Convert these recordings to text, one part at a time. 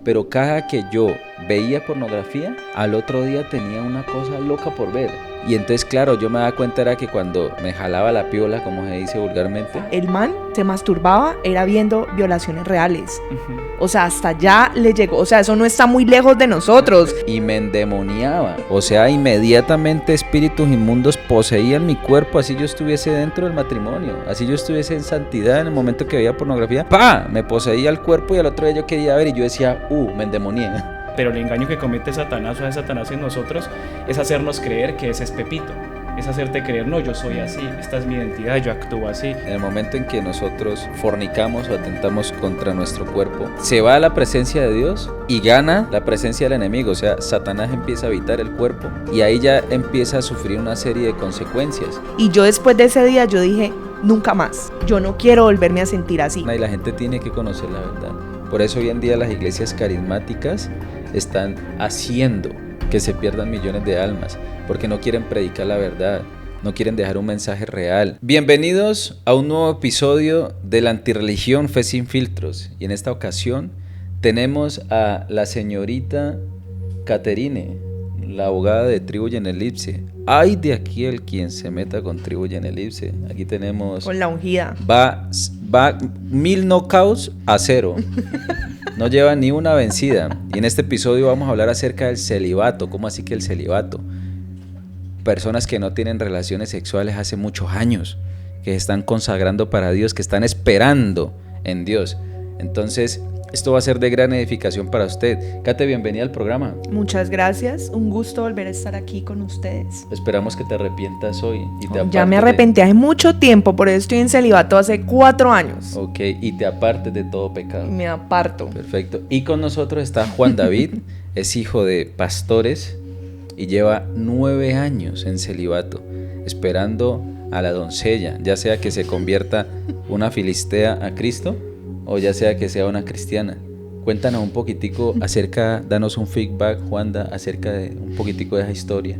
pero cada que yo veía pornografía, al otro día tenía una cosa loca por ver. Y entonces, claro, yo me daba cuenta era que cuando me jalaba la piola, como se dice vulgarmente, el man se masturbaba, era viendo violaciones reales. O sea, hasta allá le llegó. O sea, eso no está muy lejos de nosotros. y me endemoniaba. O sea, inmediatamente espíritus inmundos poseían mi cuerpo, así yo estuviese dentro del matrimonio, así yo estuviese en santidad en el momento que veía pornografía. ¡Pah! Me poseía el cuerpo y al otro día yo quería ver y yo decía, me endemonié. Pero el engaño que comete Satanás o hace Satanás en nosotros es hacernos creer que ese es Pepito. Es hacerte creer, no, yo soy así, esta es mi identidad, yo actúo así. En el momento en que nosotros fornicamos o atentamos contra nuestro cuerpo, se va a la presencia de Dios y gana la presencia del enemigo. O sea, Satanás empieza a habitar el cuerpo y ahí ya empieza a sufrir una serie de consecuencias. Y yo después de ese día, yo dije, nunca más. Yo no quiero volverme a sentir así. Y la gente tiene que conocer la verdad. Por eso hoy en día las iglesias carismáticas están haciendo que se pierdan millones de almas, porque no quieren predicar la verdad, no quieren dejar un mensaje real. Bienvenidos a un nuevo episodio de la Antirreligión Fe Sin Filtros. Y en esta ocasión tenemos a la señorita Caterine, la abogada de Tribu Yenelipse. Ay de aquel quien se meta con Tribu Yenelipse. Aquí tenemos... Con la ungida. Va 1000 knockouts a 0. No lleva ni una vencida. Y en este episodio vamos a hablar acerca del celibato. ¿Cómo así que el celibato? Personas que no tienen relaciones sexuales hace muchos años, que se están consagrando para Dios, que están esperando en Dios. Entonces, esto va a ser de gran edificación para usted. Kate, bienvenida al programa. Muchas gracias, un gusto volver a estar aquí con ustedes. Esperamos que te arrepientas hoy y te Ya me arrepentí hace mucho tiempo, por eso estoy en celibato hace 4 años. Ok, y te apartes de todo pecado. Me aparto. Perfecto. Y con nosotros está Juan David, es hijo de pastores y lleva 9 años en celibato, esperando a la doncella, ya sea que se convierta una filistea a Cristo o ya sea que sea una cristiana. Cuéntanos un poquitico danos un feedback, Juanda, acerca de un poquitico de esa historia.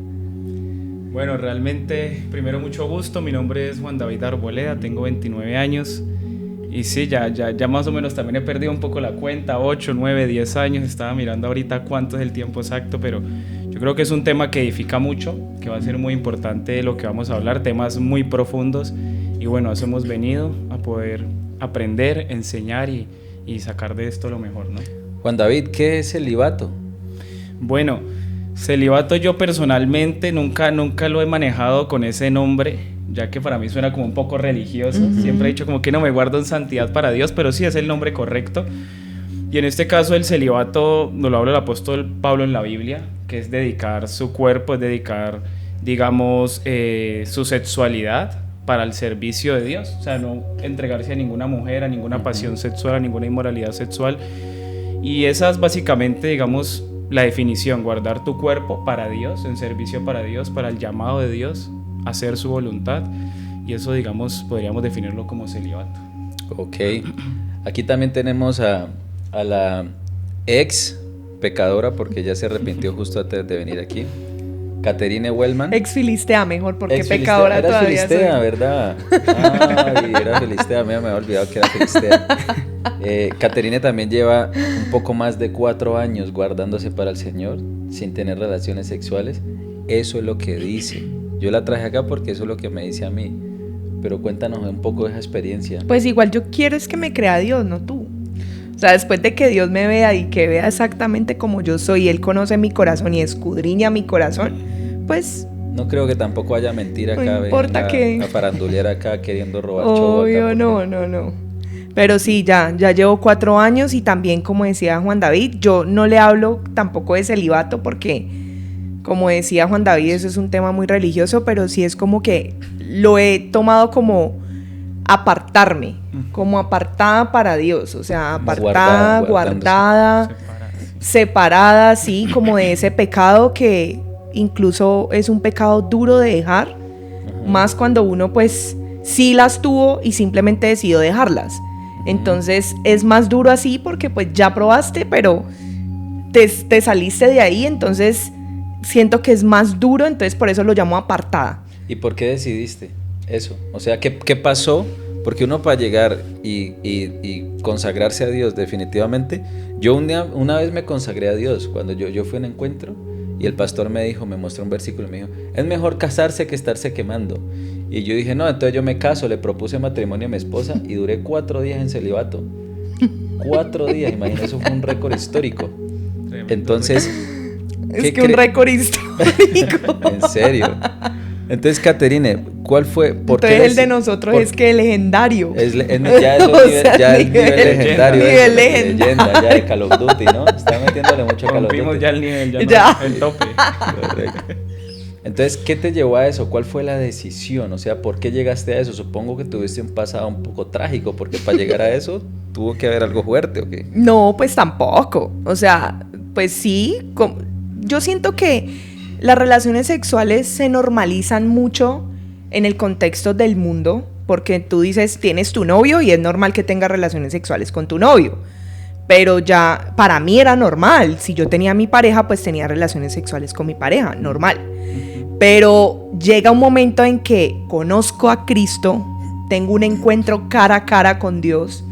Bueno, realmente, primero mucho gusto, mi nombre es Juan David Arboleda, tengo 29 años y sí, ya más o menos también he perdido un poco la cuenta, 8, 9, 10 años, estaba mirando ahorita cuánto es el tiempo exacto, pero yo creo que es un tema que edifica mucho, que va a ser muy importante lo que vamos a hablar, temas muy profundos y bueno, eso hemos venido a poder aprender, enseñar y sacar de esto lo mejor, ¿no? Juan David, ¿qué es celibato? Bueno, celibato yo personalmente nunca lo he manejado con ese nombre, ya que para mí suena como un poco religioso. Siempre he dicho como que no me guardo en santidad para Dios, pero sí es el nombre correcto. Y en este caso el celibato nos lo habla el apóstol Pablo en la Biblia, que es dedicar su cuerpo, es dedicar, digamos, su sexualidad para el servicio de Dios, o sea, no entregarse a ninguna mujer, a ninguna pasión sexual, a ninguna inmoralidad sexual. Y esa es básicamente, digamos, la definición, guardar tu cuerpo para Dios, en servicio para Dios, para el llamado de Dios, hacer su voluntad. Y eso, digamos, podríamos definirlo como celibato. Ok. Aquí también tenemos a la ex pecadora, porque ya se arrepintió justo antes de venir aquí, Caterine Wellman. Ex filistea mejor, porque Ex-filistea. pecadora Era todavía filistea, soy. ¿verdad? Ay, era filistea, me había olvidado que era filistea. Caterine también lleva un poco más de 4 años guardándose para el Señor, sin tener relaciones sexuales. Eso es lo que dice. Yo la traje acá porque eso es lo que me dice a mí. Pero cuéntanos un poco de esa experiencia. Pues igual yo quiero es que me crea Dios, no tú. O sea, después de que Dios me vea y que vea exactamente como yo soy, Él conoce mi corazón y escudriña mi corazón, pues... No creo que tampoco haya mentira acá. No importa que... A farandulear acá queriendo robar show. Obvio, no. Pero sí, ya llevo 4 años y también, como decía Juan David, yo no le hablo tampoco de celibato porque, como decía Juan David, eso es un tema muy religioso, pero sí es como que lo he tomado como apartarme, como apartada para Dios, o sea, apartada, guardada, separada, sí, como de ese pecado que incluso es un pecado duro de dejar, más cuando uno pues sí las tuvo y simplemente decidió dejarlas. Entonces es más duro así porque pues ya probaste, pero te saliste de ahí, entonces siento que es más duro, entonces por eso lo llamo apartada. ¿Y por qué decidiste eso? O sea, ¿qué pasó Porque uno para llegar y consagrarse a Dios definitivamente, yo una vez me consagré a Dios cuando yo fui a un encuentro y el pastor me mostró un versículo y me dijo, es mejor casarse que estarse quemando. Y yo dije, no, entonces yo me caso, le propuse matrimonio a mi esposa y duré 4 días en celibato. 4 días, imagínate, eso fue un récord histórico. Entonces, es que un récord histórico. En serio. Entonces, Caterine, ¿cuál fue? Entonces el de nosotros es que legendario. Ya eso o nivel, sea, ya es nivel legendario. Nivel leyenda, ya de Call of Duty, ¿no? Está metiéndole mucho Call of Duty. Rompimos ya el nivel, ya. No, el tope. Correcto. Entonces, ¿qué te llevó a eso? ¿Cuál fue la decisión? O sea, ¿por qué llegaste a eso? Supongo que tuviste un pasado un poco trágico, porque para llegar a eso tuvo que haber algo fuerte, ¿o qué? No, pues tampoco. O sea, pues sí. Yo siento que las relaciones sexuales se normalizan mucho en el contexto del mundo, porque tú dices, tienes tu novio y es normal que tengas relaciones sexuales con tu novio. Pero ya, para mí era normal. Si yo tenía a mi pareja, pues tenía relaciones sexuales con mi pareja, normal. Pero llega un momento en que conozco a Cristo, tengo un encuentro cara a cara con Dios,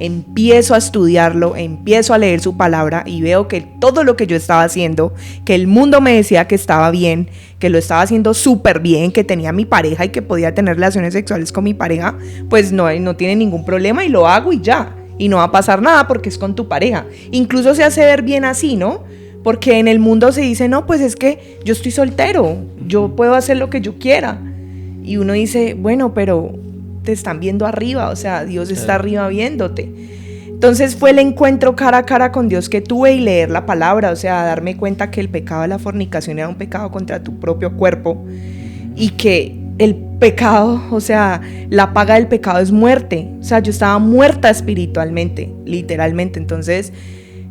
empiezo a estudiarlo, empiezo a leer su palabra y veo que todo lo que yo estaba haciendo, que el mundo me decía que estaba bien, que lo estaba haciendo súper bien, que tenía mi pareja y que podía tener relaciones sexuales con mi pareja, pues no tiene ningún problema y lo hago y ya. Y no va a pasar nada porque es con tu pareja. Incluso se hace ver bien así, ¿no? Porque en el mundo se dice, no, pues es que yo estoy soltero, yo puedo hacer lo que yo quiera. Y uno dice, bueno, pero te están viendo arriba, o sea, Dios está arriba viéndote. Entonces fue el encuentro cara a cara con Dios que tuve y leer la palabra, o sea, darme cuenta que el pecado de la fornicación era un pecado contra tu propio cuerpo y que el pecado, o sea, la paga del pecado es muerte. O sea, yo estaba muerta espiritualmente, literalmente. Entonces,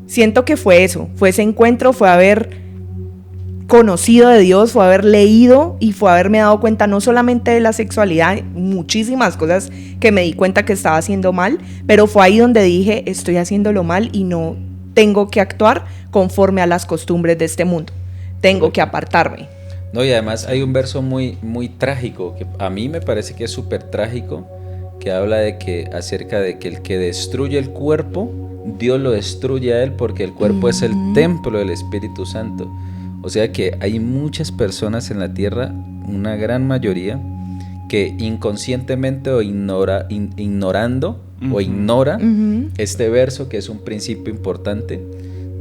siento que fue eso, fue ese encuentro, fue haber conocido de Dios, fue haber leído y fue haberme dado cuenta no solamente de la sexualidad, muchísimas cosas que me di cuenta que estaba haciendo mal, pero fue ahí donde dije, estoy haciéndolo mal y no tengo que actuar conforme a las costumbres de este mundo. Tengo que apartarme. No, y además hay un verso muy, muy trágico, que a mí me parece que es súper trágico, que habla acerca de que el que destruye el cuerpo, Dios lo destruye a él, porque el cuerpo es el templo del Espíritu Santo. O sea que hay muchas personas en la tierra, una gran mayoría, que inconscientemente o ignorando o ignora este verso, que es un principio importante,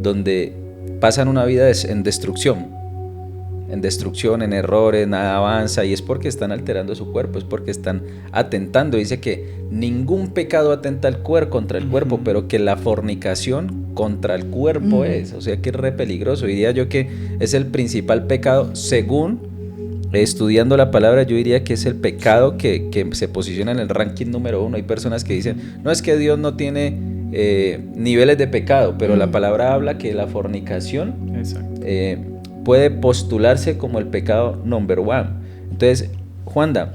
donde pasan una vida en destrucción, en errores, nada avanza, y es porque están alterando su cuerpo, es porque están atentando. Dice que ningún pecado atenta contra el cuerpo, pero que la fornicación contra el cuerpo es, o sea que es re peligroso. Diría yo que es el principal pecado, según estudiando la palabra, yo diría que es el pecado que se posiciona en el ranking número 1. Hay personas que dicen, no es que Dios no tiene niveles de pecado, pero la palabra habla que la fornicación puede postularse como el pecado number 1. Entonces, Juanda,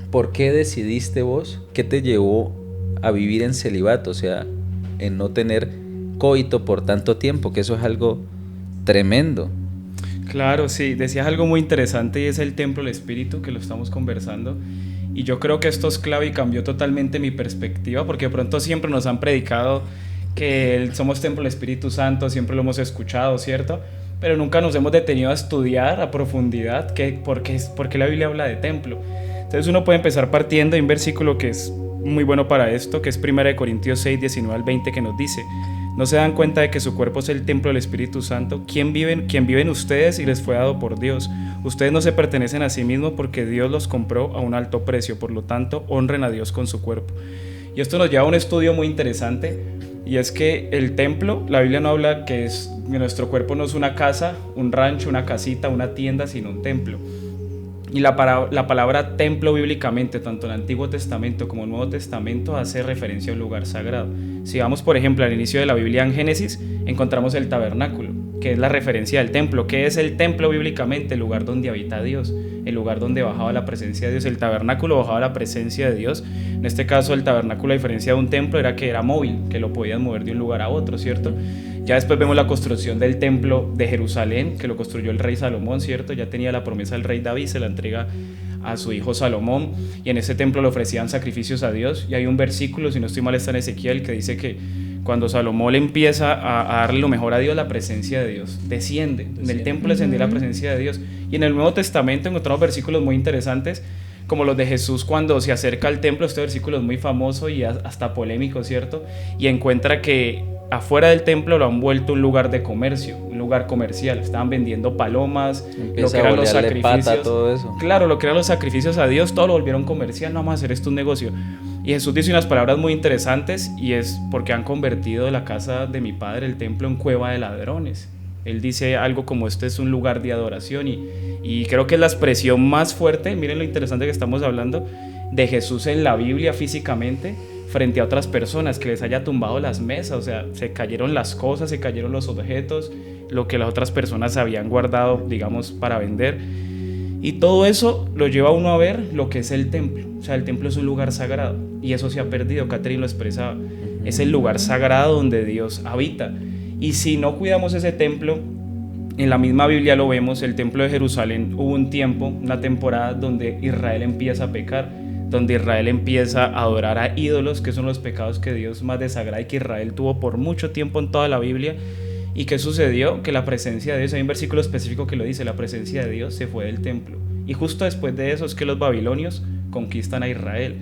¿por qué decidiste vos? ¿Qué te llevó a vivir en celibato? O sea, en no tener coito por tanto tiempo, que eso es algo tremendo. Claro, sí, decías algo muy interesante y es el templo del Espíritu, que lo estamos conversando. Y yo creo que esto es clave y cambió totalmente mi perspectiva, porque de pronto siempre nos han predicado que somos templo del Espíritu Santo, siempre lo hemos escuchado, ¿cierto? Pero nunca nos hemos detenido a estudiar a profundidad por qué la Biblia habla de templo. Entonces uno puede empezar partiendo de un versículo que es muy bueno para esto, que es 1 Corintios 6, 19 al 20, que nos dice: ¿no se dan cuenta de que su cuerpo es el templo del Espíritu Santo, quien vive en ustedes y les fue dado por Dios? Ustedes no se pertenecen a sí mismos porque Dios los compró a un alto precio, por lo tanto honren a Dios con su cuerpo. Y esto nos lleva a un estudio muy interesante, y es que el templo, la Biblia no habla que nuestro cuerpo no es una casa, un rancho, una casita, una tienda, sino un templo. Y la palabra templo bíblicamente, tanto en el Antiguo Testamento como en el Nuevo Testamento, hace referencia a un lugar sagrado. Si vamos, por ejemplo, al inicio de la Biblia en Génesis, encontramos el tabernáculo, que es la referencia del templo. ¿Qué es el templo bíblicamente? El lugar donde habita Dios, el lugar donde bajaba la presencia de Dios. El tabernáculo bajaba la presencia de Dios. En este caso, el tabernáculo, a diferencia de un templo, era que era móvil, que lo podían mover de un lugar a otro, ¿cierto? Ya después vemos la construcción del templo de Jerusalén, que lo construyó el rey Salomón, ¿cierto? Ya tenía la promesa del rey David, se la entrega a su hijo Salomón, y en ese templo le ofrecían sacrificios a Dios. Y hay un versículo, si no estoy mal está en Ezequiel, que dice que cuando Salomón le empieza a darle lo mejor a Dios, la presencia de Dios desciende. En el templo descendía la presencia de Dios. Y en el Nuevo Testamento encontramos versículos muy interesantes, como los de Jesús cuando se acerca al templo. Este versículo es muy famoso y hasta polémico, ¿cierto? Y encuentra que afuera del templo lo han vuelto un lugar de comercio, un lugar comercial. Estaban vendiendo palomas, lo que eran los sacrificios. Pata, todo eso. Claro, lo que eran los sacrificios a Dios, todo lo volvieron comercial. No, vamos a hacer esto un negocio. Y Jesús dice unas palabras muy interesantes, y es porque han convertido la casa de mi padre, el templo, en cueva de ladrones. Él dice algo como: este es un lugar de adoración, y creo que es la expresión más fuerte, miren lo interesante que estamos hablando, de Jesús en la Biblia físicamente, frente a otras personas, que les haya tumbado las mesas. O sea, se cayeron las cosas, se cayeron los objetos, lo que las otras personas habían guardado, digamos, para vender. Y todo eso lo lleva a uno a ver lo que es el templo. O sea, el templo es un lugar sagrado, y eso se ha perdido. Catherine lo expresaba. Es el lugar sagrado donde Dios habita. Y si no cuidamos ese templo, en la misma Biblia lo vemos, el templo de Jerusalén, hubo un tiempo, una temporada donde Israel empieza a pecar, donde Israel empieza a adorar a ídolos, que son los pecados que Dios más desagrada y que Israel tuvo por mucho tiempo en toda la Biblia. ¿Y qué sucedió? Que la presencia de Dios, hay un versículo específico que lo dice, la presencia de Dios se fue del templo. Y justo después de eso es que los babilonios conquistan a Israel.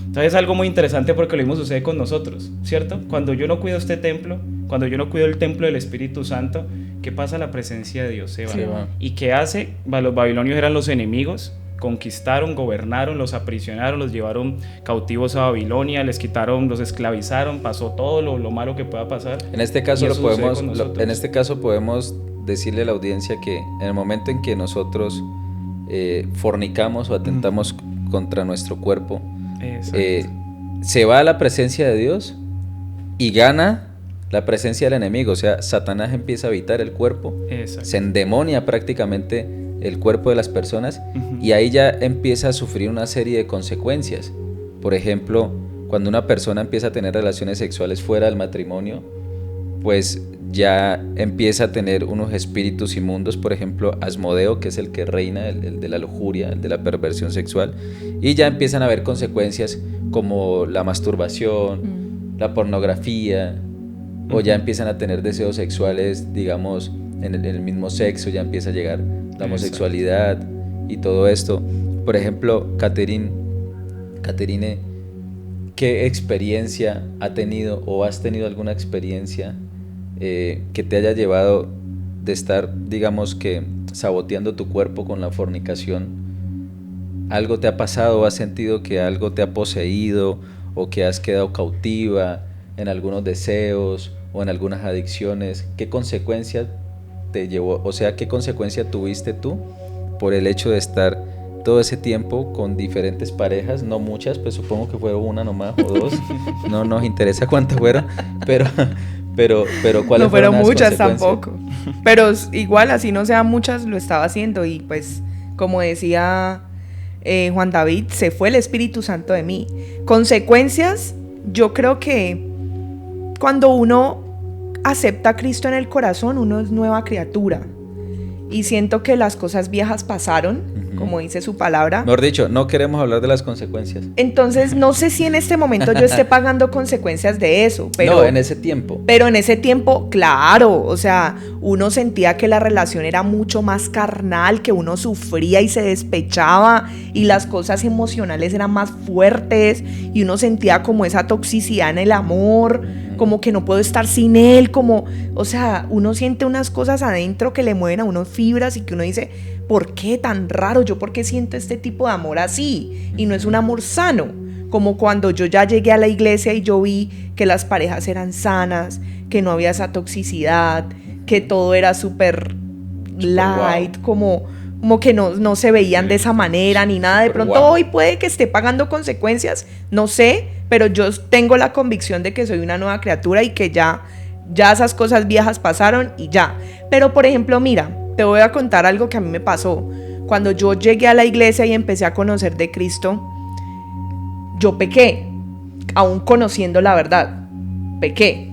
Entonces es algo muy interesante, porque lo mismo sucede con nosotros, ¿cierto? Cuando yo no cuido este templo, cuando yo no cuido el templo del Espíritu Santo, ¿qué pasa? La presencia de Dios se va. Se va. ¿Y qué hace? Los babilonios eran los enemigos, conquistaron, gobernaron, los aprisionaron, los llevaron cautivos a Babilonia, les quitaron, los esclavizaron, pasó todo lo malo que pueda pasar. En este caso En este caso podemos decirle a la audiencia que en el momento en que nosotros fornicamos o atentamos contra nuestro cuerpo, se va a la presencia de Dios y gana la presencia del enemigo. O sea, Satanás empieza a habitar el cuerpo, se endemonia prácticamente el cuerpo de las personas, y ahí ya empieza a sufrir una serie de consecuencias. Por ejemplo, cuando una persona empieza a tener relaciones sexuales fuera del matrimonio, pues ya empieza a tener unos espíritus inmundos. Por ejemplo, Asmodeo, que es el que reina, el de la lujuria, el de la perversión sexual, y ya empiezan a haber consecuencias como la masturbación, la pornografía, o ya empiezan a tener deseos sexuales, digamos, en el mismo sexo, ya empieza a llegar la homosexualidad y todo esto. Por ejemplo, Catherine, ¿qué experiencia ha tenido, o has tenido alguna experiencia que te haya llevado de estar, digamos, que saboteando tu cuerpo con la fornicación? ¿Algo te ha pasado, o has sentido que algo te ha poseído, o que has quedado cautiva en algunos deseos o en algunas adicciones? ¿Qué consecuencia te llevó? O sea, ¿qué consecuencia tuviste tú por el hecho de estar todo ese tiempo con diferentes parejas? No muchas, pues supongo que fueron una nomás o dos. No nos interesa cuántas fueron, pero ¿cuáles no fueron muchas tampoco. Pero igual, así no sean muchas, lo estaba haciendo. Y pues, como decía Juan David, se fue el Espíritu Santo de mí. Consecuencias, yo creo que cuando uno acepta a Cristo en el corazón, uno es nueva criatura. Y siento que las cosas viejas pasaron, como dice su palabra. Mejor dicho, no queremos hablar de las consecuencias. Entonces, no sé si en este momento yo esté pagando consecuencias de eso. Pero, no, en ese tiempo. Pero en ese tiempo, claro, o sea, uno sentía que la relación era mucho más carnal, que uno sufría y se despechaba, y las cosas emocionales eran más fuertes, y uno sentía como esa toxicidad en el amor, como que no puedo estar sin él, como, o sea, uno siente unas cosas adentro que le mueven a uno fibras, y que uno dice, ¿por qué tan raro? ¿Yo por qué siento este tipo de amor así? Y no es un amor sano, como cuando yo ya llegué a la iglesia y yo vi que las parejas eran sanas, que no había esa toxicidad, que todo era súper light, como que no se veían de esa manera ni nada. De pronto hoy puede que esté pagando consecuencias, no sé, pero yo tengo la convicción de que soy una nueva criatura y que ya esas cosas viejas pasaron y ya. Pero por ejemplo, mira, te voy a contar algo que a mí me pasó. Cuando yo llegué a la iglesia y empecé a conocer de Cristo, yo pequé, aún conociendo la verdad, pequé.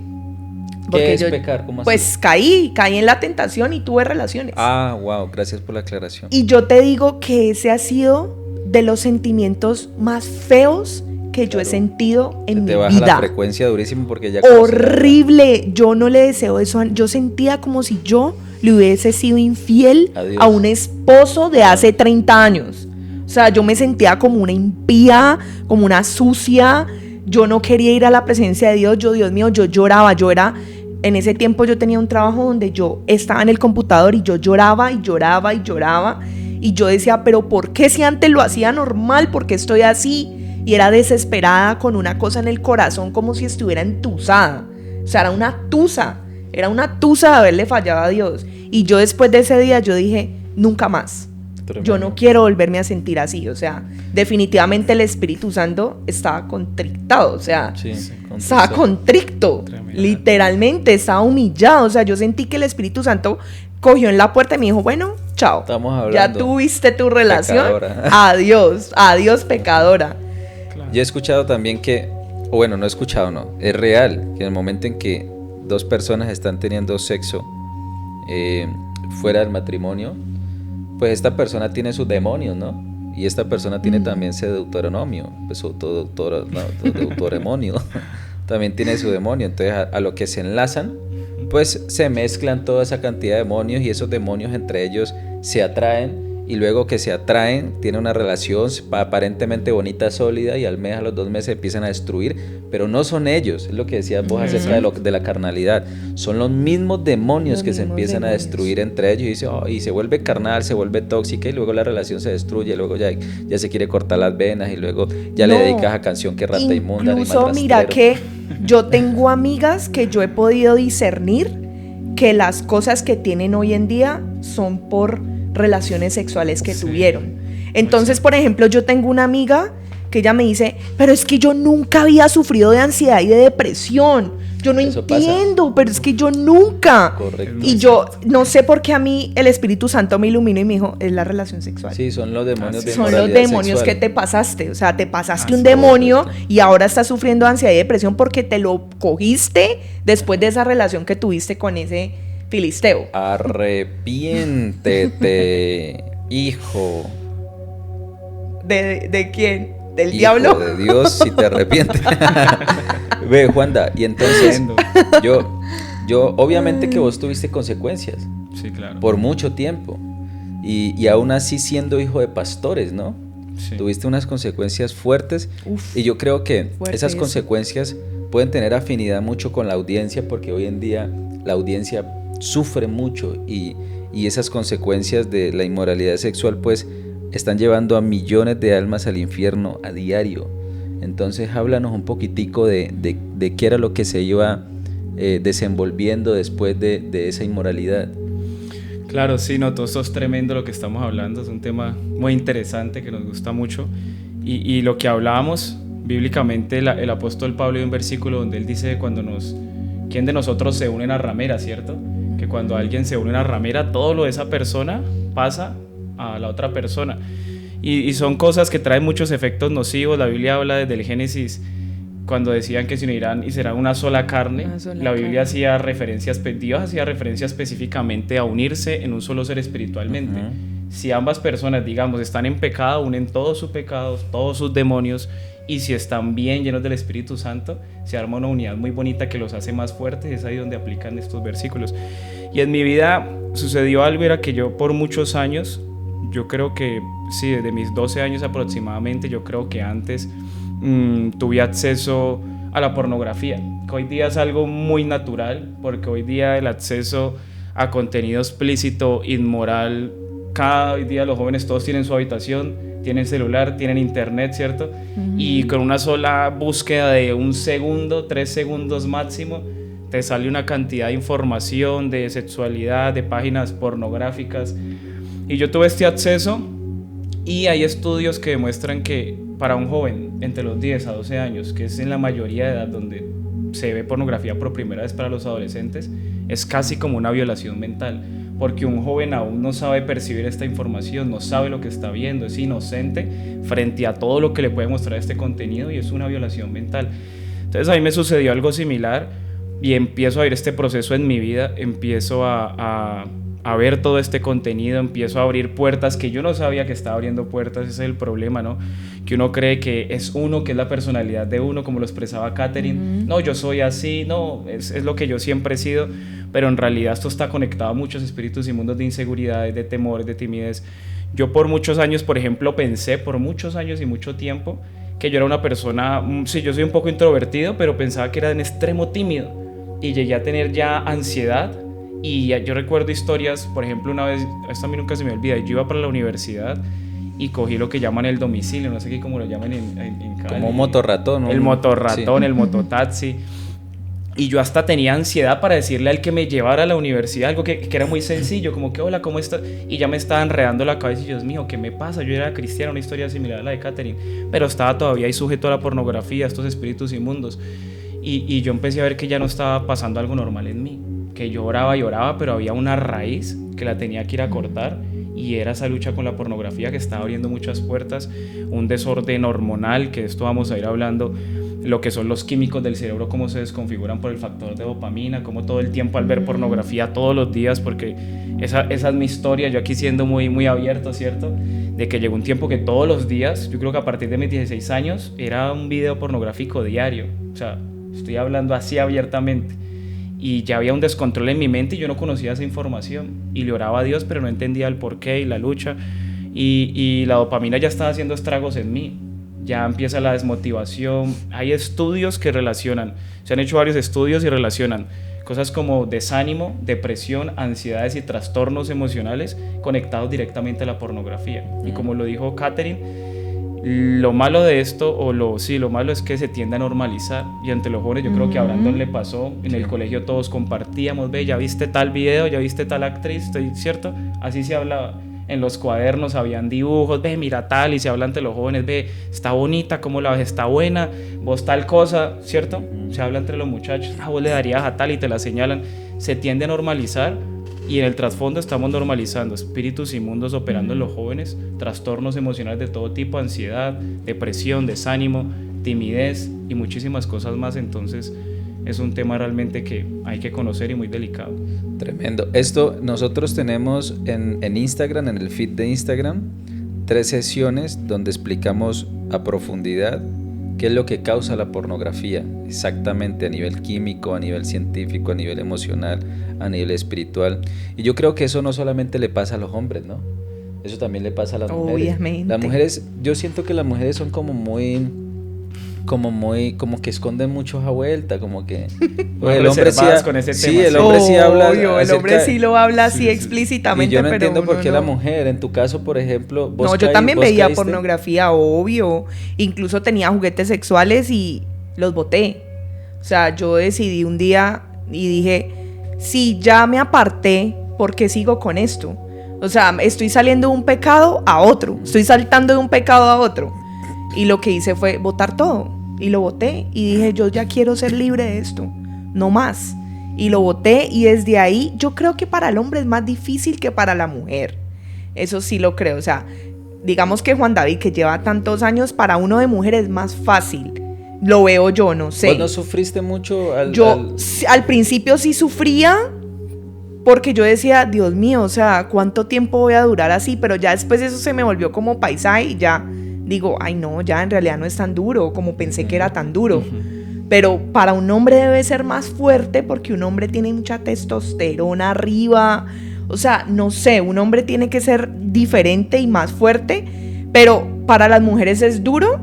¿Qué es pecar? ¿Cómo así? Pues caí en la tentación y tuve relaciones. Ah, wow, gracias por la aclaración. Y yo te digo que ese ha sido de los sentimientos más feos que yo he sentido en mi Te baja vida. la frecuencia durísimo porque ya... Horrible. Yo no le deseo eso. Yo sentía como si yo le hubiese sido infiel a un esposo de hace 30 años. O sea, yo me sentía como una impía, como una sucia. Yo no quería ir a la presencia de Dios. Dios mío, yo lloraba. En ese tiempo yo tenía un trabajo donde yo estaba en el computador y yo lloraba y lloraba y lloraba. Y yo decía, pero ¿por qué si antes lo hacía normal? ¿Por qué estoy así? Y era desesperada con una cosa en el corazón como si estuviera entusada. O sea, era una tusa de haberle fallado a Dios. Y yo después de ese día yo dije, nunca más. Tremendo. Yo no quiero volverme a sentir así. O sea, definitivamente el Espíritu Santo estaba contrictado. O sea, estaba contricto. Tremendo. Literalmente, estaba humillado. O sea, yo sentí que el Espíritu Santo cogió en la puerta y me dijo, bueno, chao. Estamos hablando. Ya tuviste tu relación. Pecadora. Adiós, pecadora. Yo he escuchado también que, o bueno, no he escuchado, no, es real, que en el momento en que dos personas están teniendo sexo fuera del matrimonio, pues esta persona tiene sus demonios, ¿no? Y esta persona tiene también ese deuteronomio, pues deuteromonio, también tiene su demonio. Entonces a lo que se enlazan, pues se mezclan toda esa cantidad de demonios y esos demonios entre ellos se atraen. Y luego que se atraen, tienen una relación aparentemente bonita, sólida, y al mes, a los 2 meses empiezan a destruir, pero no son ellos, es lo que decías vos acerca de la carnalidad, son los mismos demonios que se empiezan a destruir entre ellos, y dice, y se vuelve carnal, se vuelve tóxica, y luego la relación se destruye, luego ya se quiere cortar las venas, y luego ya le dedicas a canción que rata inmunda. Incluso mira que yo tengo amigas que yo he podido discernir que las cosas que tienen hoy en día son por relaciones sexuales que tuvieron. Entonces, por ejemplo, yo tengo una amiga que ella me dice, pero es que yo nunca había sufrido de ansiedad y de depresión. Yo no entiendo, pero es que yo nunca. Correcto. Y yo no sé por qué a mí el Espíritu Santo me iluminó y me dijo, es la relación sexual. Sí, son los demonios de Son los demonios sexual. Que te pasaste. O sea, te pasaste un demonio y ahora estás sufriendo de ansiedad y depresión porque te lo cogiste después de esa relación que tuviste con ese filisteo. Arrepiéntete, hijo. ¿De quién? ¿Del hijo diablo? De Dios, si te arrepientes. Ve, Juanda, y entonces yo obviamente que vos tuviste consecuencias. Sí, claro. Por mucho tiempo. Y aún así siendo hijo de pastores, ¿no? Sí. Tuviste unas consecuencias fuertes. Y yo creo que esas consecuencias pueden tener afinidad mucho con la audiencia, porque hoy en día la audiencia sufre mucho y esas consecuencias de la inmoralidad sexual pues están llevando a millones de almas al infierno a diario. Entonces háblanos un poquitico de qué era lo que se iba desenvolviendo después de esa inmoralidad. Claro, sí, no, todo esto es tremendo lo que estamos hablando, es un tema muy interesante que nos gusta mucho y lo que hablábamos bíblicamente, el apóstol Pablo hay un versículo donde él dice ¿quién de nosotros se une a una ramera, cierto? Que cuando alguien se une a una ramera, todo lo de esa persona pasa a la otra persona. Y son cosas que traen muchos efectos nocivos. La Biblia habla desde el Génesis, cuando decían que se unirán y serán una sola carne. La Biblia hacía referencias, Dios hacía referencia específicamente a unirse en un solo ser espiritualmente. Si ambas personas, digamos, están en pecado, unen todos sus pecados, todos sus demonios, y si están bien llenos del Espíritu Santo, se arma una unidad muy bonita que los hace más fuertes. Es ahí donde aplican estos versículos. Y en mi vida sucedió algo, era que yo por muchos años, yo creo que sí, desde mis 12 años aproximadamente, yo creo que antes tuve acceso a la pornografía, que hoy día es algo muy natural, porque hoy día el acceso a contenido explícito, inmoral, cada día los jóvenes todos tienen su habitación, tienen celular, tienen internet, ¿cierto? Y con una sola búsqueda de 1 segundo, 3 segundos máximo, te sale una cantidad de información, de sexualidad, de páginas pornográficas. Y yo tuve este acceso y hay estudios que demuestran que para un joven entre los 10 a 12 años, que es en la mayoría de edad donde se ve pornografía por primera vez para los adolescentes, es casi como una violación mental. Porque un joven aún no sabe percibir esta información, no sabe lo que está viendo, es inocente frente a todo lo que le puede mostrar este contenido y es una violación mental. Entonces a mí me sucedió algo similar y empiezo a ver este proceso en mi vida, empiezo a a ver todo este contenido, empiezo a abrir puertas que yo no sabía que estaba abriendo puertas. Ese es el problema, ¿no? Que uno cree que es uno, que es la personalidad de uno, como lo expresaba Katherine. No, yo soy así, no, es lo que yo siempre he sido, pero en realidad esto está conectado a muchos espíritus inmundos de inseguridades, de temores, de timidez. Yo por muchos años, por ejemplo, pensé por muchos años y mucho tiempo que yo era una persona, sí, yo soy un poco introvertido, pero pensaba que era en extremo tímido, y llegué a tener ya ansiedad. Y yo recuerdo historias, por ejemplo, una vez, esto a mí nunca se me olvida, yo iba para la universidad y cogí lo que llaman el domicilio, no sé qué, cómo lo llaman en Cali. Como un motorratón, ¿no? El motorratón, sí. el mototaxi. Y yo hasta tenía ansiedad para decirle al que me llevara a la universidad, algo que era muy sencillo, como que hola, ¿cómo estás? Y ya me estaba enredando la cabeza y Dios mío, ¿qué me pasa? Yo era cristiano, una historia similar a la de Katherine, pero estaba todavía ahí sujeto a la pornografía, a estos espíritus inmundos. Y yo empecé a ver que ya no estaba pasando algo normal en mí, que yo oraba y oraba, pero había una raíz que la tenía que ir a cortar, y era esa lucha con la pornografía que estaba abriendo muchas puertas, un desorden hormonal, que esto vamos a ir hablando, lo que son los químicos del cerebro, cómo se desconfiguran por el factor de dopamina, cómo todo el tiempo al ver pornografía todos los días, porque esa es mi historia, yo aquí siendo muy, muy abierto, ¿cierto? De que llegó un tiempo que todos los días, yo creo que a partir de mis 16 años, era un video pornográfico diario, o sea, estoy hablando así abiertamente, y ya había un descontrol en mi mente y yo no conocía esa información, y le oraba a Dios, pero no entendía el porqué y la lucha, y la dopamina ya estaba haciendo estragos en mí. Ya empieza la desmotivación. Hay estudios que relacionan, se han hecho varios estudios y relacionan cosas como desánimo, depresión, ansiedades y trastornos emocionales conectados directamente a la pornografía. Y como lo dijo Katherine, lo malo de esto, lo malo es que se tiende a normalizar, y ante los jóvenes yo creo que a Brandon le pasó, en el colegio todos compartíamos, ve, ya viste tal video, ya viste tal actriz, ¿cierto? Así se hablaba. En los cuadernos habían dibujos, ve, mira tal, y se habla ante los jóvenes, ve, está bonita, ¿cómo la ves? Está buena, vos tal cosa, ¿cierto? Se habla entre los muchachos, vos le darías a tal, y te la señalan. Se tiende a normalizar, y en el trasfondo estamos normalizando espíritus inmundos operando en los jóvenes, trastornos emocionales de todo tipo, ansiedad, depresión, desánimo, timidez y muchísimas cosas más. Entonces es un tema realmente que hay que conocer y muy delicado. Tremendo. Esto nosotros tenemos en Instagram, en el feed de Instagram, 3 sesiones donde explicamos a profundidad qué es lo que causa la pornografía, exactamente a nivel químico, a nivel científico, a nivel emocional, a nivel espiritual. Y yo creo que eso no solamente le pasa a los hombres, ¿no? Eso también le pasa a las mujeres. Obviamente. Las mujeres, yo siento que las mujeres son como que esconden mucho esa vuelta, como que el hombre sí con ese tema. Sí, el hombre sí habla el hombre sí lo habla así explícitamente, y yo no pero entiendo por qué no. la mujer, en tu caso, por ejemplo, vos yo también veía caíste. pornografía, obvio, incluso tenía juguetes sexuales y los boté. O sea, yo decidí un día y dije, si ya me aparté, ¿por qué sigo con esto? O sea, estoy saliendo de un pecado a otro, estoy saltando de un pecado a otro. Y lo que hice fue botar todo. Y lo boté y dije, yo ya quiero ser libre de esto, no más. Y lo boté, y desde ahí yo creo que para el hombre es más difícil que para la mujer. Eso sí lo creo. O sea, digamos que Juan David, que lleva tantos años, para uno de mujer es más fácil. Lo veo yo, no sé. ¿Vos no sufriste mucho? Al principio sí sufría, porque yo decía, Dios mío, o sea, ¿cuánto tiempo voy a durar así? Pero ya después eso se me volvió como paisaje y ya digo, ay no, ya en realidad no es tan duro como pensé que era tan duro. Pero para un hombre debe ser más fuerte, porque un hombre tiene mucha testosterona arriba. O sea, no sé, un hombre tiene que ser diferente y más fuerte. Pero para las mujeres es duro.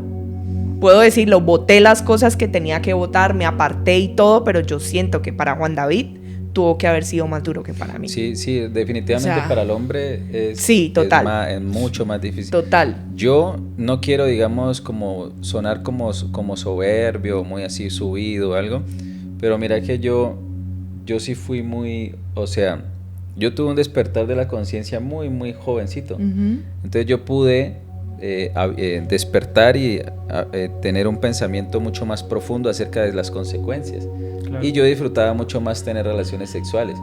Puedo decirlo, boté las cosas que tenía que botar, me aparté y todo, pero yo siento que para Juan David tuvo que haber sido más duro que para mí. Sí, definitivamente, o sea, para el hombre es, sí, total. es mucho más difícil. Total. Yo no quiero, digamos, como sonar como soberbio, muy así subido o algo, pero mira que yo sí fui muy, o sea, yo tuve un despertar de la conciencia muy, muy jovencito. Entonces yo pude despertar y tener un pensamiento mucho más profundo acerca de las consecuencias. Claro. Y yo disfrutaba mucho más tener relaciones sexuales.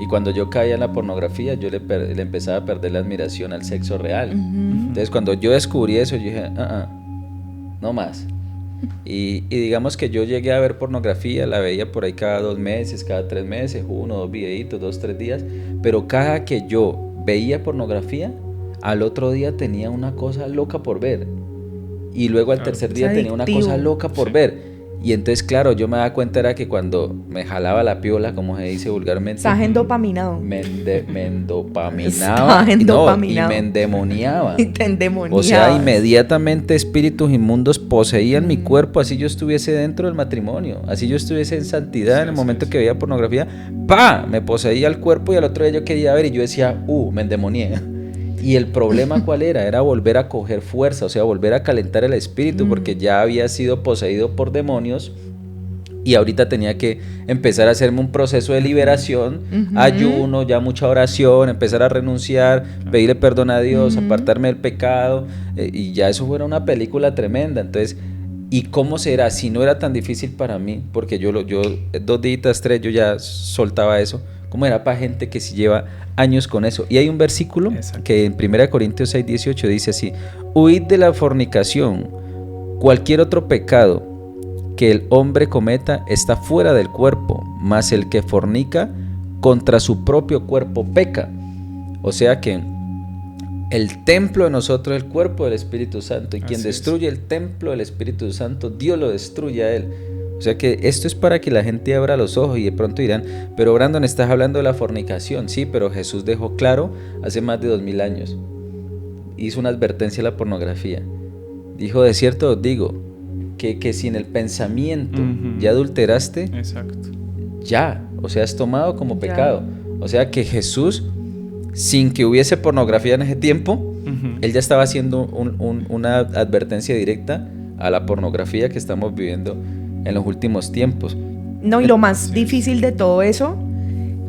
Y cuando yo caía en la pornografía, yo le empezaba a perder la admiración al sexo real. Entonces cuando yo descubrí eso, yo dije, no más. Y digamos que yo llegué a ver pornografía, la veía por ahí cada 2 meses, cada 3 meses, 1, 2 videitos, 2, 3 días, pero cada que yo veía pornografía, al otro día tenía una cosa loca por ver, y luego al tercer día tenía una cosa loca por ver. Y entonces, claro, yo me daba cuenta era que cuando me jalaba la piola, como se dice vulgarmente, estás endopaminado. me endopaminaba, Estás endopaminado. y me endemoniaba. Y te endemoniabas. O sea, inmediatamente espíritus inmundos poseían mi cuerpo, así yo estuviese dentro del matrimonio, así yo estuviese en santidad. En el momento que veía pornografía, ¡pa! Me poseía el cuerpo y al otro día yo quería ver y yo decía, me endemonié. Y el problema ¿cuál era? Era volver a coger fuerza, o sea, volver a calentar el espíritu, porque ya había sido poseído por demonios y ahorita tenía que empezar a hacerme un proceso de liberación, ayuno, ya mucha oración, empezar a renunciar, pedirle perdón a Dios, apartarme del pecado, y ya eso fuera una película tremenda. Entonces, ¿y cómo será? Si no era tan difícil para mí, porque yo 2 días, 3, yo ya soltaba eso. ¿Cómo era para gente que si lleva años con eso? Y hay un versículo que en 1 Corintios 6:18 dice así: huid de la fornicación. Cualquier otro pecado que el hombre cometa está fuera del cuerpo, mas el que fornica contra su propio cuerpo peca. O sea que el templo de nosotros es el cuerpo del Espíritu Santo, y quien destruye el templo del Espíritu Santo, Dios lo destruye a él. O sea que esto es para que la gente abra los ojos, y de pronto dirán, pero Brandon, estás hablando de la fornicación. Sí, pero Jesús dejó claro hace más de 2000 años. Hizo una advertencia a la pornografía. Dijo, de cierto os digo, que si en el pensamiento ya adulteraste, ya, o sea, has tomado como pecado. O sea que Jesús, sin que hubiese pornografía en ese tiempo, él ya estaba haciendo una advertencia directa a la pornografía que estamos viviendo en los últimos tiempos. No, y lo más difícil de todo eso,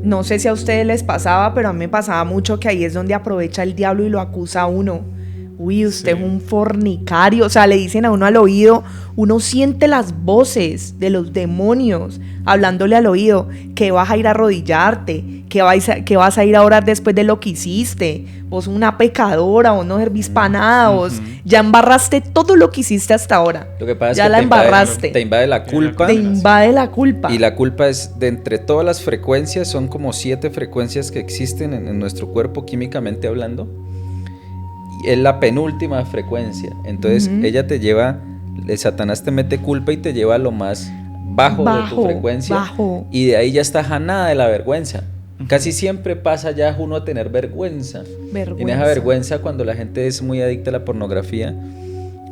no sé si a ustedes les pasaba, pero a mí me pasaba mucho que ahí es donde aprovecha el diablo y lo acusa a uno. Uy, usted es un fornicario. O sea, le dicen a uno al oído, uno siente las voces de los demonios hablándole al oído, que vas a ir a arrodillarte, que vas a ir a orar después de lo que hiciste, vos una pecadora, vos no servís para nada, vos ya embarraste todo lo que hiciste hasta ahora. Lo que pasa es ya que la embarraste. Te invade la culpa. Te invade la culpa. Y la culpa es, de entre todas las frecuencias, son como 7 frecuencias que existen en nuestro cuerpo químicamente hablando. Es la penúltima frecuencia. Entonces ella te lleva, Satanás te mete culpa y te lleva a lo más bajo de tu frecuencia, y de ahí ya estás a nada de la vergüenza. Casi siempre pasa ya uno a tener vergüenza. Y en esa vergüenza, cuando la gente es muy adicta a la pornografía,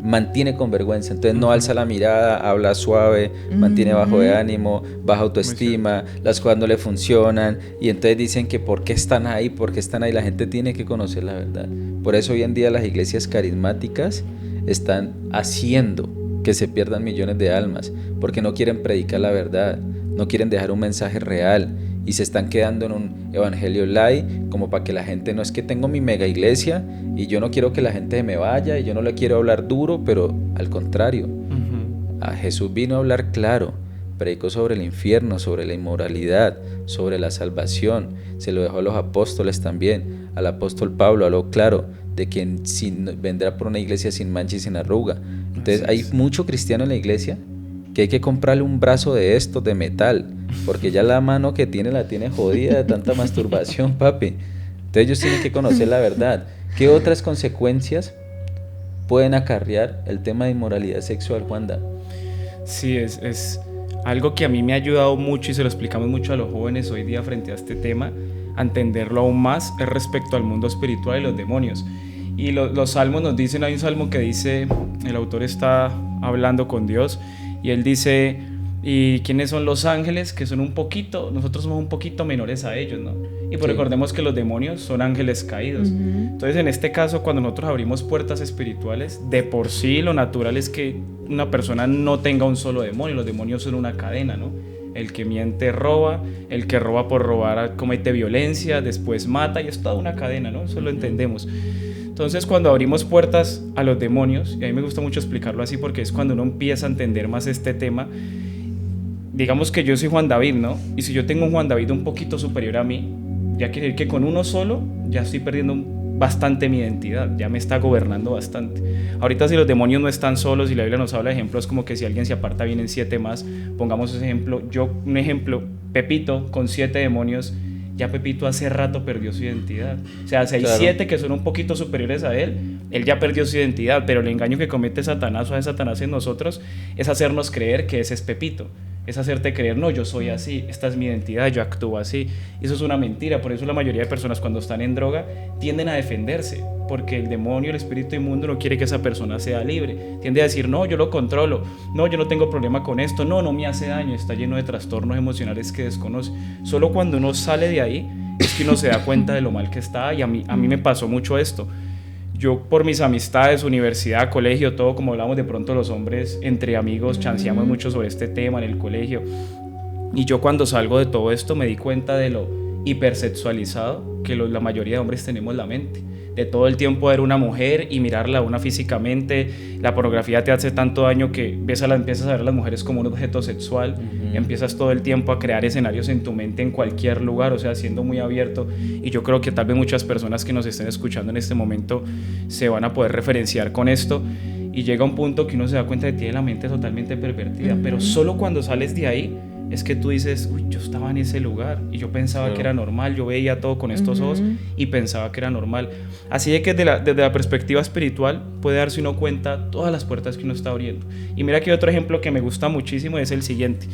mantiene con vergüenza. Entonces no alza la mirada, habla suave, mantiene bajo de ánimo, baja autoestima, las cosas no le funcionan, y entonces dicen que ¿por qué están ahí? ¿Por qué están ahí? La gente tiene que conocer la verdad. Por eso hoy en día las iglesias carismáticas están haciendo que se pierdan millones de almas, porque no quieren predicar la verdad, no quieren dejar un mensaje real, y se están quedando en un evangelio light, como para que la gente, no es que tengo mi mega iglesia y yo no quiero que la gente se me vaya y yo no le quiero hablar duro, pero al contrario, a Jesús vino a hablar claro, predicó sobre el infierno, sobre la inmoralidad, sobre la salvación, se lo dejó a los apóstoles también. Al apóstol Pablo habló claro de que vendrá por una iglesia sin mancha y sin arruga. Entonces hay mucho cristiano en la iglesia que hay que comprarle un brazo de estos de metal, porque ya la mano que tiene la tiene jodida de tanta masturbación, papi. Entonces ellos tienen que conocer la verdad. ¿Qué otras consecuencias pueden acarrear el tema de inmoralidad sexual, Juanda? Sí, es algo que a mí me ha ayudado mucho, y se lo explicamos mucho a los jóvenes hoy día frente a este tema, a entenderlo aún más, es respecto al mundo espiritual y los demonios. Y los salmos nos dicen, hay un salmo que dice, el autor está hablando con Dios, y él dice, ¿y quiénes son los ángeles? Que son un poquito, nosotros somos un poquito menores a ellos, ¿no? Y pues recordemos que los demonios son ángeles caídos. Entonces, en este caso, cuando nosotros abrimos puertas espirituales, de por sí lo natural es que una persona no tenga un solo demonio. Los demonios son una cadena, ¿no? El que miente roba, el que roba por robar comete violencia, después mata, y es toda una cadena, ¿no? Eso lo entendemos. Entonces, cuando abrimos puertas a los demonios, y a mí me gusta mucho explicarlo así porque es cuando uno empieza a entender más este tema. Digamos que yo soy Juan David, ¿no? Y si yo tengo un Juan David un poquito superior a mí, ya quiere decir que con uno solo ya estoy perdiendo bastante mi identidad, ya me está gobernando bastante. Ahorita si los demonios no están solos y la Biblia nos habla de ejemplos como que si alguien se aparta vienen 7 más, pongamos ese ejemplo, un ejemplo, Pepito con 7 demonios, ya Pepito hace rato perdió su identidad. O sea, si hay 7 que son un poquito superiores a él ya perdió su identidad, pero el engaño que comete Satanás o hace Satanás en nosotros es hacernos creer que ese es Pepito. Es hacerte creer, no, yo soy así, esta es mi identidad, yo actúo así. Y eso es una mentira, por eso la mayoría de personas cuando están en droga tienden a defenderse, porque el demonio, el espíritu inmundo no quiere que esa persona sea libre. Tiende a decir, no, yo lo controlo, no, yo no tengo problema con esto, no me hace daño, está lleno de trastornos emocionales que desconoce. Solo cuando uno sale de ahí es que uno se da cuenta de lo mal que está, y a mí me pasó mucho esto. Yo por mis amistades, universidad, colegio, todo, como hablamos de pronto los hombres entre amigos, chanceamos mucho sobre este tema en el colegio, y yo cuando salgo de todo esto me di cuenta de lo hipersexualizado que la mayoría de hombres tenemos la mente, de todo el tiempo ver una mujer y mirarla a una físicamente. La pornografía te hace tanto daño que empiezas a ver a las mujeres como un objeto sexual, empiezas todo el tiempo a crear escenarios en tu mente en cualquier lugar, o sea, siendo muy abierto, y yo creo que tal vez muchas personas que nos estén escuchando en este momento se van a poder referenciar con esto, y llega un punto que uno se da cuenta de que tiene la mente totalmente pervertida, pero solo cuando sales de ahí es que tú dices, uy, yo estaba en ese lugar y yo pensaba que era normal, yo veía todo con estos ojos y pensaba que era normal. Así de que desde la perspectiva espiritual puede darse uno cuenta todas las puertas que uno está abriendo. Y mira que otro ejemplo que me gusta muchísimo es el siguiente.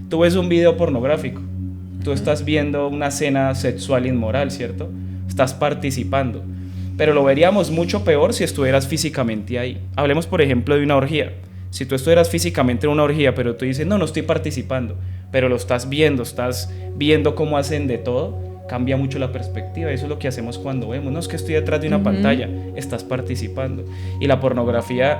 Tú ves un video pornográfico, tú estás viendo una escena sexual inmoral, ¿cierto? Estás participando, pero lo veríamos mucho peor si estuvieras físicamente ahí. Hablemos por ejemplo de una orgía. Si tú estuvieras físicamente en una orgía, pero tú dices, no estoy participando, pero lo estás viendo cómo hacen de todo, cambia mucho la perspectiva. Eso es lo que hacemos cuando vemos, no es que estoy detrás de una pantalla, estás participando. Y la pornografía,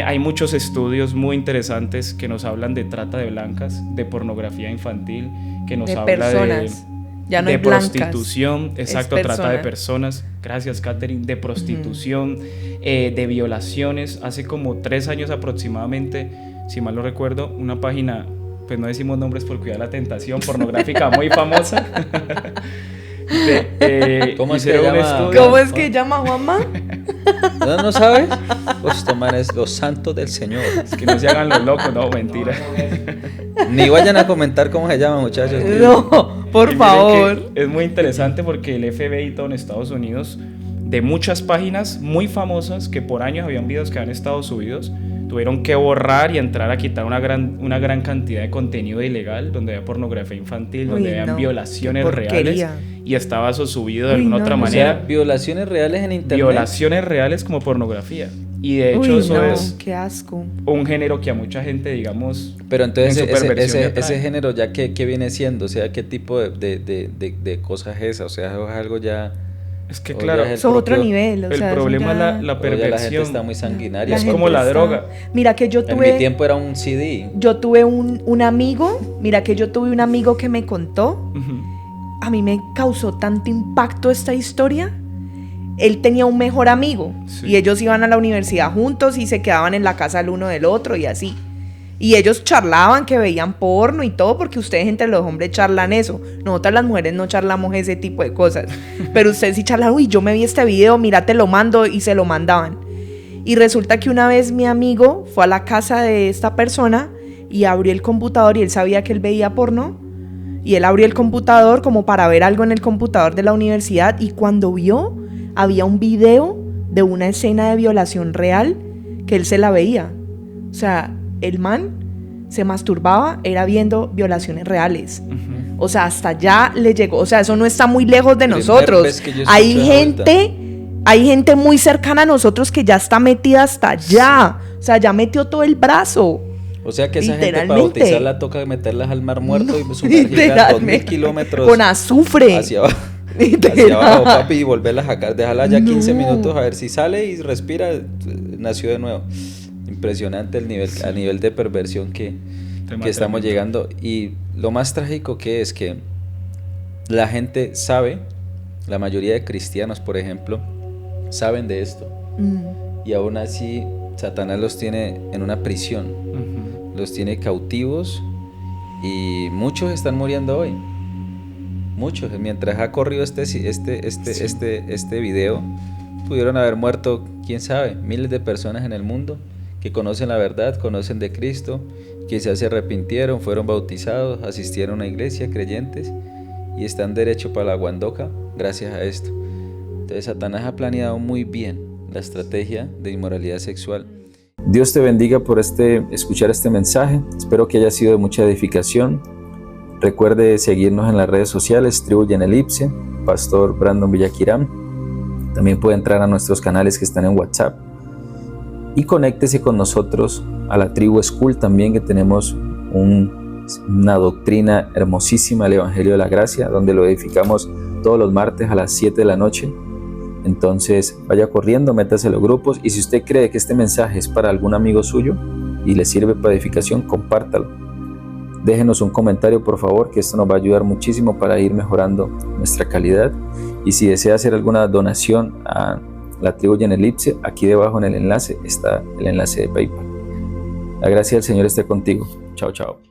hay muchos estudios muy interesantes que nos hablan de trata de blancas, de pornografía infantil, que nos habla personas. Ya no de hay blancas, prostitución, exacto, trata de personas, gracias Catherine, de prostitución, de violaciones. Hace como 3 años aproximadamente, si mal no recuerdo, una página, pues no decimos nombres por cuidar la tentación, pornográfica muy famosa. ¿Cómo es que llama? ¿Cómo es que llama, Juanma? ¿No sabes? Pues toman es los santos del Señor. Es que no se hagan los locos, no, mentira. Ni vayan a comentar cómo se llama, muchachos. No, por favor. Es muy interesante porque el FBI todo en Estados Unidos, de muchas páginas muy famosas que por años habían videos que habían estado subidos, tuvieron que borrar y entrar a quitar una gran cantidad de contenido ilegal, donde había pornografía infantil, donde había violaciones reales, y estaba eso subido de alguna otra manera. O sea, violaciones reales en internet. Violaciones reales como pornografía. Y de hecho eso es qué asco. Un género que a mucha gente, digamos, pero entonces ese género ya ¿qué viene siendo? O sea, ¿qué tipo de cosas es esa? O sea, es algo ya... Es que claro, es otro nivel. El problema es la perversión. La gente está muy sanguinaria. Es como la droga. Mira que yo tuve... En mi tiempo era un CD. Yo tuve un amigo, que me contó. A mí me causó tanto impacto esta historia. Él tenía un mejor amigo, sí, y ellos iban a la universidad juntos y se quedaban en la casa el uno del otro y así. Y ellos charlaban que veían porno y todo, porque ustedes entre los hombres charlan eso. Nosotras las mujeres no charlamos ese tipo de cosas. Pero ustedes sí charlan, uy, yo me vi este video, mira, te lo mando, y se lo mandaban. Y resulta que una vez mi amigo fue a la casa de esta persona y abrió el computador y él sabía que él veía porno. Y él abrió el computador como para ver algo en el computador de la universidad, y cuando vio, había un video de una escena de violación real que él se la veía. O sea, el man se masturbaba, era viendo violaciones reales. O sea, hasta allá le llegó. O sea, eso no está muy lejos de nosotros. Hay gente muy cercana a nosotros que ya está metida hasta allá. O sea, ya metió todo el brazo. O sea que esa gente para bautizarla toca meterlas al mar muerto y sumergirlas 2000 kilómetros con azufre hacia abajo. Hacia abajo, papi, y volverla a sacar, dejarla ya 15 minutos a ver si sale y respira, nació de nuevo. Impresionante el nivel, a nivel de perversión que estamos llegando. Y lo más trágico que es que la gente sabe, la mayoría de cristianos, por ejemplo, saben de esto, y aún así Satanás los tiene en una prisión, los tiene cautivos, y muchos están muriendo hoy. muchos. Mientras ha corrido este video, pudieron haber muerto, quién sabe, miles de personas en el mundo que conocen la verdad, conocen de Cristo, quizás se arrepintieron, fueron bautizados, asistieron a una iglesia, creyentes, y están derecho para la guandoca gracias a esto. Entonces Satanás ha planeado muy bien la estrategia de inmoralidad sexual. Dios te bendiga por escuchar este mensaje. Espero que haya sido de mucha edificación. Recuerde seguirnos en las redes sociales, Tribu Yenelipse, Pastor Brandon Villaquirán. También puede entrar a nuestros canales que están en WhatsApp. Y conéctese con nosotros a la Tribu School también, que tenemos una doctrina hermosísima, el Evangelio de la Gracia, donde lo edificamos todos los martes a las 7 de la noche. Entonces vaya corriendo, métase a los grupos, y si usted cree que este mensaje es para algún amigo suyo y le sirve para edificación, compártalo. Déjenos un comentario, por favor, que esto nos va a ayudar muchísimo para ir mejorando nuestra calidad. Y si desea hacer alguna donación a la Tribu Yenelipse, aquí debajo en el enlace está el enlace de PayPal. La gracia del Señor esté contigo. Chao, chao.